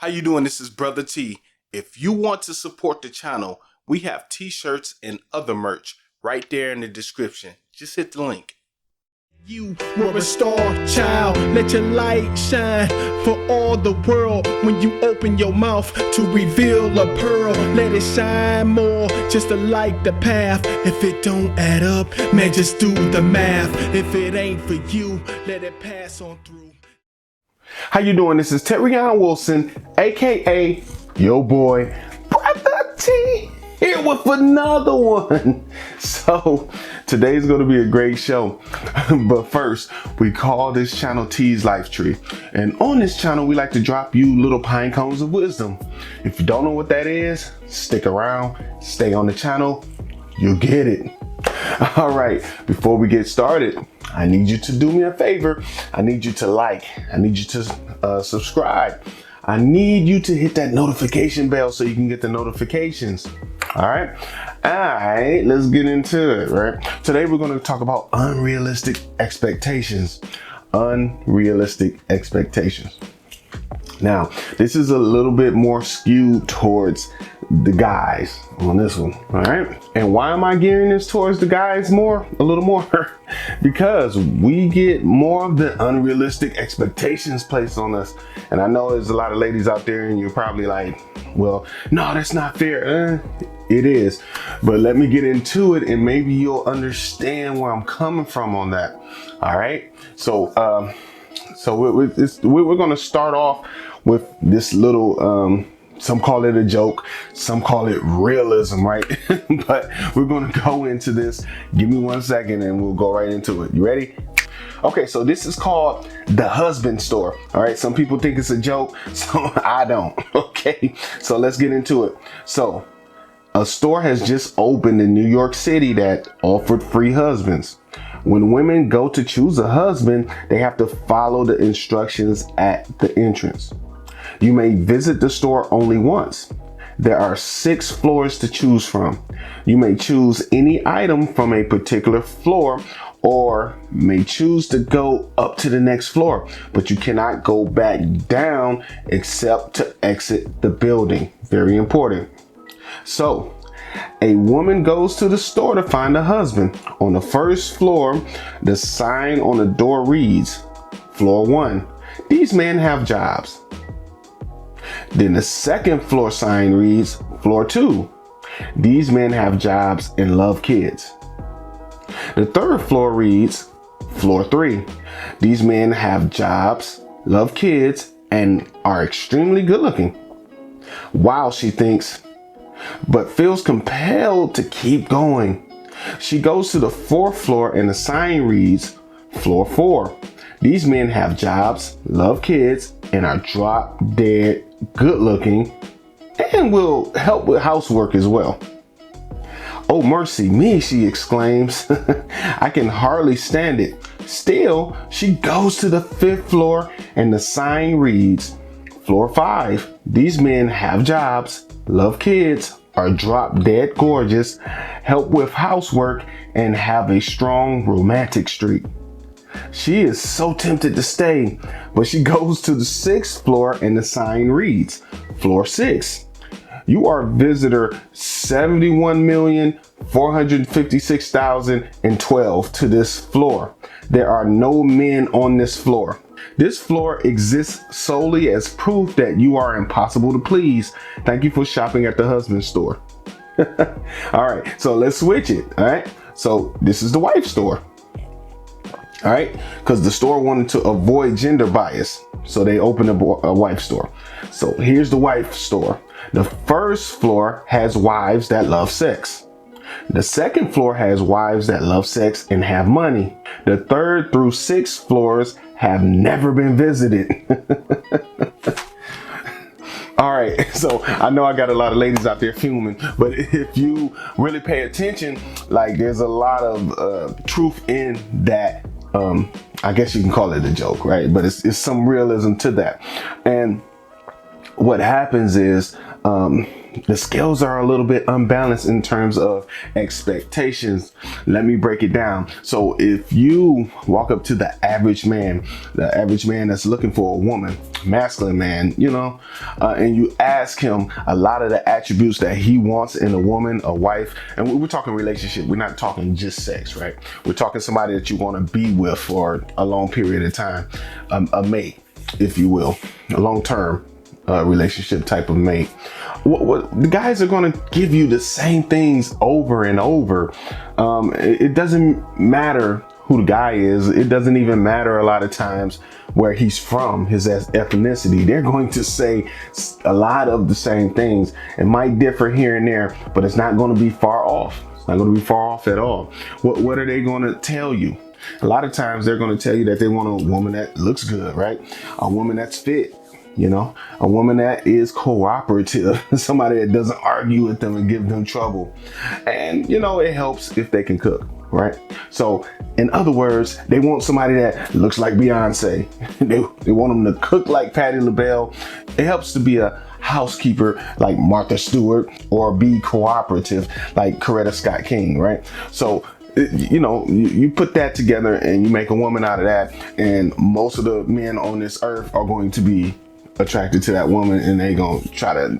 How you doing? This is Brotha T. If you want to support the channel, we have t-shirts and other merch right there in the description. Just hit the link. You were a star child, let your light shine for all the world. When you open your mouth to reveal a pearl, let it shine more, just to light the path. If it don't add up, man, just do the math. If it ain't for you, let it pass on through. How you doing? This is Terrion Wilson, aka your boy Brotha T, here with another one. So today's gonna be a great show. But first, we call this channel T's Life Tree. And on this channel, we like to drop you little pine cones of wisdom. If you don't know what that is, stick around, stay on the channel, you'll get it. All right, before we get started, I need you to do me a favor. I need you to like, I need you to subscribe. I need you to hit that notification bell so you can get the notifications. All right, let's get into it, right? Today we're going to talk about unrealistic expectations. Unrealistic expectations. Now, this is a little bit more skewed towards the guys on this one, all right? And why am I gearing this towards the guys a little more? Because we get more of the unrealistic expectations placed on us. And I know there's a lot of ladies out there and you're probably like, well, no, that's not fair. It is, but let me get into it and maybe you'll understand where I'm coming from on that. All right, so we're going to start off with this little some call it a joke, some call it realism, right? But we're going to go into this. Give me 1 second and we'll go right into it. You ready? Okay, so this is called the husband store. All right, some people think it's a joke, so I don't. Okay, so let's get into it. So a store has just opened in New York City that offered free husbands. When women go to choose a husband, they have to follow the instructions at the entrance. You may visit the store only once. There are 6 floors to choose from. You may choose any item from a particular floor or may choose to go up to the next floor, but you cannot go back down except to exit the building. Very important. So, a woman goes to the store to find a husband. On the first floor, the sign on the door reads, Floor 1, these men have jobs. Then the second floor sign reads, Floor 2, these men have jobs and love kids. The third floor reads, Floor 3, these men have jobs, love kids, and are extremely good looking. Wow, she thinks, but feels compelled to keep going. She goes to the 4th floor and the sign reads, Floor 4. These men have jobs, love kids, and are drop dead good looking and will help with housework as well. Oh, mercy me, she exclaims. I can hardly stand it. Still, she goes to the 5th floor and the sign reads, Floor 5. These men have jobs, love kids, are drop dead gorgeous, help with housework, and have a strong romantic streak. She is so tempted to stay, but she goes to the 6th floor and the sign reads, Floor 6. You are visitor 71,456,012 to this floor. There are no men on this floor. This floor exists solely as proof that you are impossible to please. Thank you for shopping at the husband store. All right, so let's switch it. All right, so this is the wife store. All right, because the store wanted to avoid gender bias, so they opened a wife store. So here's the wife store. The first floor has wives that love sex. The second floor has wives that love sex and have money. The 3rd through 6th floors have never been visited. All right, so I know I got a lot of ladies out there fuming, but if you really pay attention, like there's a lot of truth in that. I guess you can call it a joke, right? But it's some realism to that. And what happens is the scales are a little bit unbalanced in terms of expectations. Let me break it down. So if you walk up to the average man that's looking for a woman, masculine man, and you ask him a lot of the attributes that he wants in a woman, a wife, and we're talking relationship, we're not talking just sex, right? We're talking somebody that you want to be with for a long period of time, a mate, if you will, a long-term relationship type of mate. What the guys are going to give you the same things over and over. It doesn't matter who the guy is. It doesn't even matter a lot of times where he's from, his ethnicity. They're going to say a lot of the same things. It might differ here and there, but it's not going to be far off. It's not going to be far off at all. What are they going to tell you? A lot of times they're going to tell you that they want a woman that looks good, right? A woman that's fit. A woman that is cooperative, somebody that doesn't argue with them and give them trouble. And, it helps if they can cook, right? So in other words, they want somebody that looks like Beyonce. They want them to cook like Patti LaBelle. It helps to be a housekeeper like Martha Stewart, or be cooperative like Coretta Scott King, right? So you put that together and you make a woman out of that, and most of the men on this earth are going to be attracted to that woman, and they gonna try to,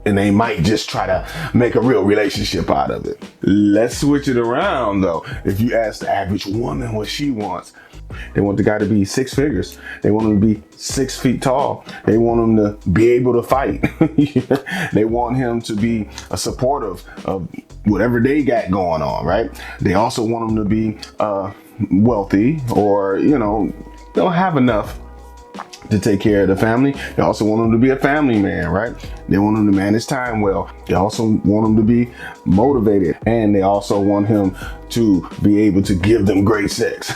and they might just try to make a real relationship out of it. Let's switch it around though. If you ask the average woman what she wants, they want the guy to be 6 figures. They want him to be 6 feet tall. They want him to be able to fight. They want him to be a supportive of whatever they got going on, right? They also want him to be wealthy, or, don't have enough to take care of the family. They also want him to be a family man, right? They want him to manage time well. They also want him to be motivated, and they also want him to be able to give them great sex.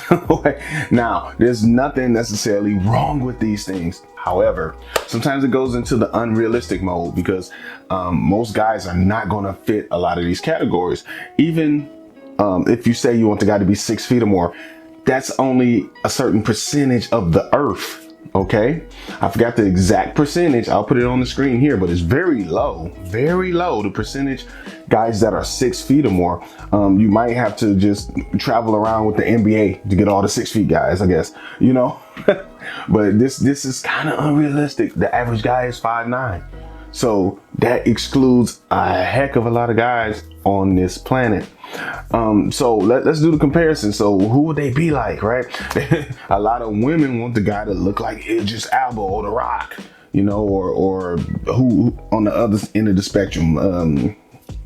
Now, there's nothing necessarily wrong with these things. However, sometimes it goes into the unrealistic mode, because most guys are not going to fit a lot of these categories. Even if you say you want the guy to be 6 feet or more, that's only a certain percentage of the earth. Okay, I forgot the exact percentage. I'll put it on the screen here, but it's very low, the percentage guys that are 6 feet or more. You might have to just travel around with the NBA to get all the 6 feet guys, I guess, but this is kind of unrealistic. The average guy is 5'9". So that excludes a heck of a lot of guys on this planet. So let's do the comparison. So who would they be like, right? A lot of women want the guy to look like Idris Elba or The Rock, or who on the other end of the spectrum.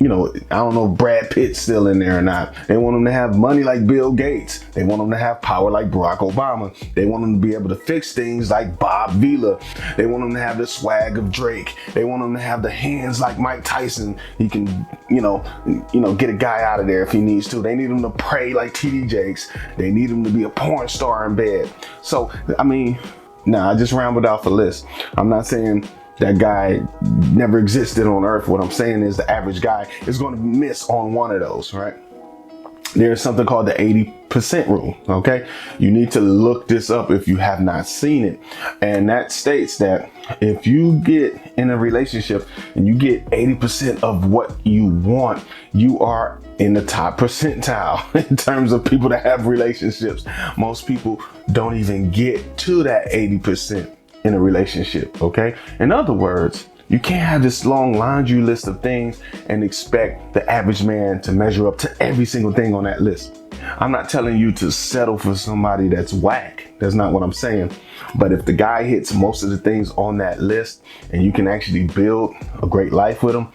I don't know if Brad Pitt's still in there or not. They want them to have money like Bill Gates. They want them to have power like Barack Obama. They want them to be able to fix things like Bob Vila. They want them to have the swag of Drake. They want them to have the hands like Mike Tyson. He can, get a guy out of there if he needs to. They need him to pray like TD Jakes. They need him to be a porn star in bed. So, I just rambled off a list. I'm not saying that guy never existed on earth. What I'm saying is the average guy is going to miss on one of those, right? There's something called the 80% rule, okay? You need to look this up if you have not seen it. And that states that if you get in a relationship and you get 80% of what you want, you are in the top percentile in terms of people that have relationships. Most people don't even get to that 80% in a relationship, okay? In other words, you can't have this long laundry list of things and expect the average man to measure up to every single thing on that list. I'm not telling you to settle for somebody that's whack. That's not what I'm saying. But if the guy hits most of the things on that list and you can actually build a great life with him,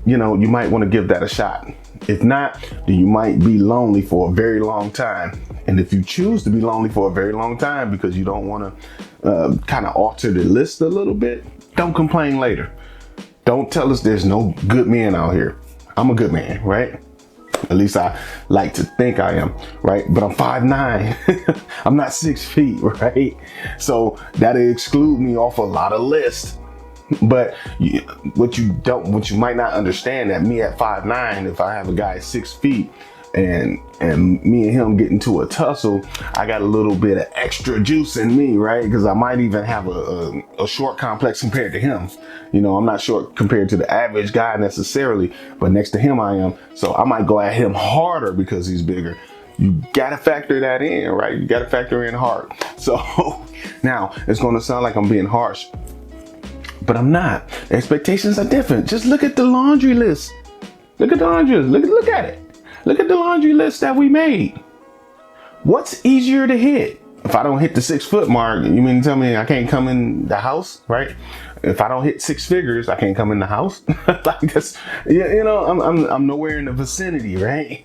you might want to give that a shot. If not, then you might be lonely for a very long time. And if you choose to be lonely for a very long time because you don't want to kind of alter the list a little bit, don't complain later. Don't tell us there's no good men out here. I'm a good man, right? At least I like to think I am, right? But I'm 5'9". I'm not 6 feet, right? So that'll exclude me off a lot of lists. But what you might not understand, that me at 5'9", if I have a guy at 6 feet, and me and him get into a tussle, I got a little bit of extra juice in me, right? Because I might even have a short complex compared to him. You know, I'm not short compared to the average guy necessarily, but next to him I am. So I might go at him harder because he's bigger. You gotta factor that in, right? You gotta factor in hard. So now it's gonna sound like I'm being harsh, but I'm not. Expectations are different. Just look at the laundry list. Look at the laundry list. Look at it. Look at the laundry list that we made. What's easier to hit? If I don't hit the 6 foot mark, you mean to tell me I can't come in the house, right? If I don't hit 6 figures, I can't come in the house. Like this, you know, I'm nowhere in the vicinity, right?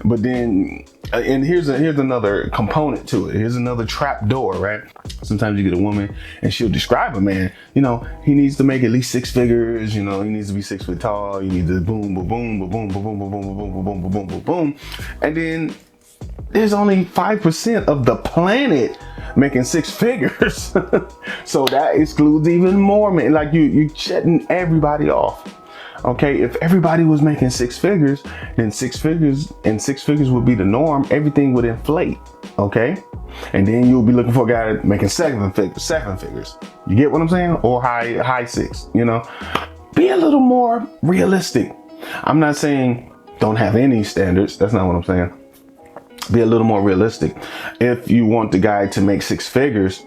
But then, and here's another component to it. Here's another trap door, right? Sometimes you get a woman and she'll describe a man. You know, he needs to make at least 6 figures. You know, he needs to be 6 foot tall. You need to boom, boom, boom, boom, boom, boom, boom, boom, boom, boom, boom, boom, boom, boom, boom, and then there's only 5% of the planet making 6 figures. So that excludes even more men. Like you shutting everybody off. Okay, if everybody was making 6 figures, then 6 figures would be the norm. Everything would inflate. Okay, and then you'll be looking for a guy making 7 figures. You get what I'm saying? Or high 6. You know, be a little more realistic. I'm not saying don't have any standards. That's not what I'm saying. Be a little more realistic. If you want the guy to make 6 figures,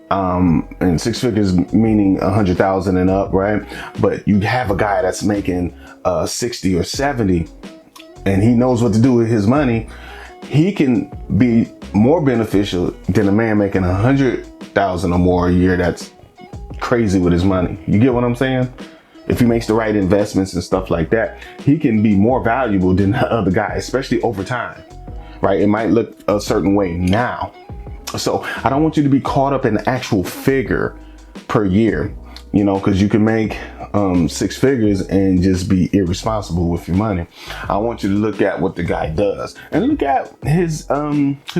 and 6 figures meaning 100,000 and up, right? But you have a guy that's making 60 or 70, and he knows what to do with his money. He can be more beneficial than a man making 100,000 or more a year. That's crazy with his money. You get what I'm saying? If he makes the right investments and stuff like that, he can be more valuable than the other guy, especially over time. Right? It might look a certain way now. So I don't want you to be caught up in the actual figure per year, you know, because you can make 6 figures and just be irresponsible with your money. I want you to look at what the guy does and look at his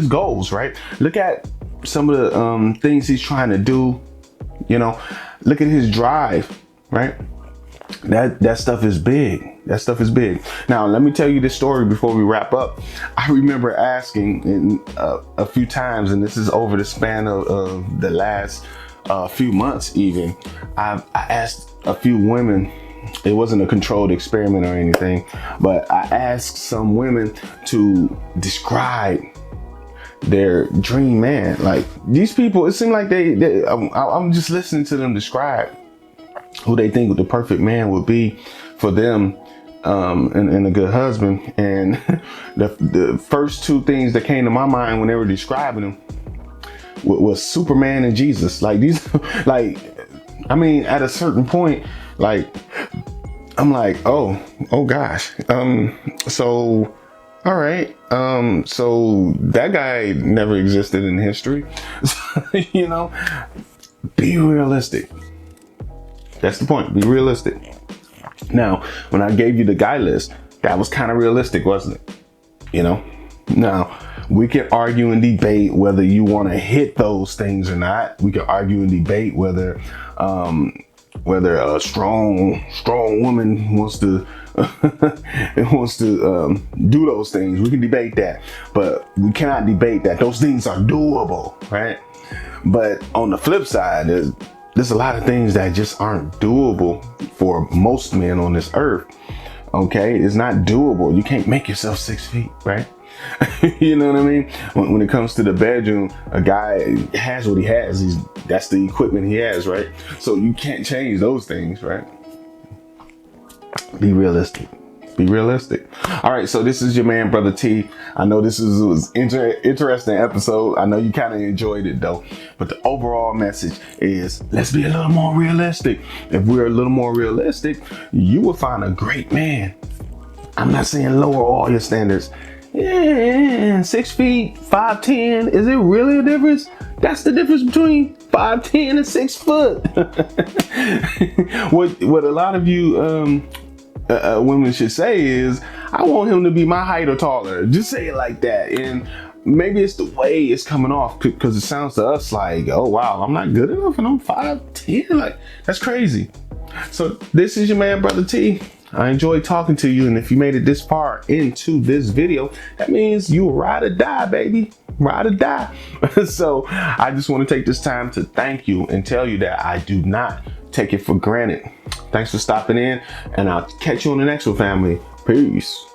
goals, right? Look at some of the things he's trying to do, you know, look at his drive, right? That stuff is big. That stuff is big. Now, let me tell you this story before we wrap up. I remember asking a few times, and this is over the span of the last few months even. I asked a few women. It wasn't a controlled experiment or anything, but I asked some women to describe their dream man. Like these people, it seemed like I'm just listening to them describe who they think the perfect man would be for them, and a good husband. And the first 2 things that came to my mind when they were describing him was Superman and Jesus. Like these, like, I mean, at a certain point, like, I'm like, oh gosh. So, all right. So that guy never existed in history. You know, be realistic. That's the point. Be realistic. Now, when I gave you the guy list, that was kind of realistic, wasn't it? You know? Now, we can argue and debate whether you want to hit those things or not. We can argue and debate whether a strong woman wants to do those things. We can debate that, but we cannot debate that those things are doable, right? But on the flip side, there's a lot of things that just aren't doable for most men on this earth. Okay, it's not doable. You can't make yourself 6 feet, right? You know what I mean? When it comes to the bedroom, a guy has what he has. That's the equipment he has, right? So you can't change those things, right? Be realistic. Be realistic. All right, so this is your man, Brother T. I know this was interesting episode. I know you kind of enjoyed it though. But the overall message is let's be a little more realistic. If we're a little more realistic, you will find a great man. I'm not saying lower all your standards. Yeah, 6 feet, 5'10". Is it really a difference? That's the difference between 5'10" and 6 foot. What a lot of you women should say is, I want him to be my height or taller. Just say it like that. And maybe it's the way it's coming off, because it sounds to us like, oh wow, I'm not good enough and I'm 5'10". Like, that's crazy. So this is your man, Brother T. I enjoyed talking to you. And if you made it this far into this video, that means you ride or die, baby. Ride or die. So I just want to take this time to thank you and tell you that I do not take it for granted. Thanks for stopping in, and I'll catch you on the next one, family. Peace.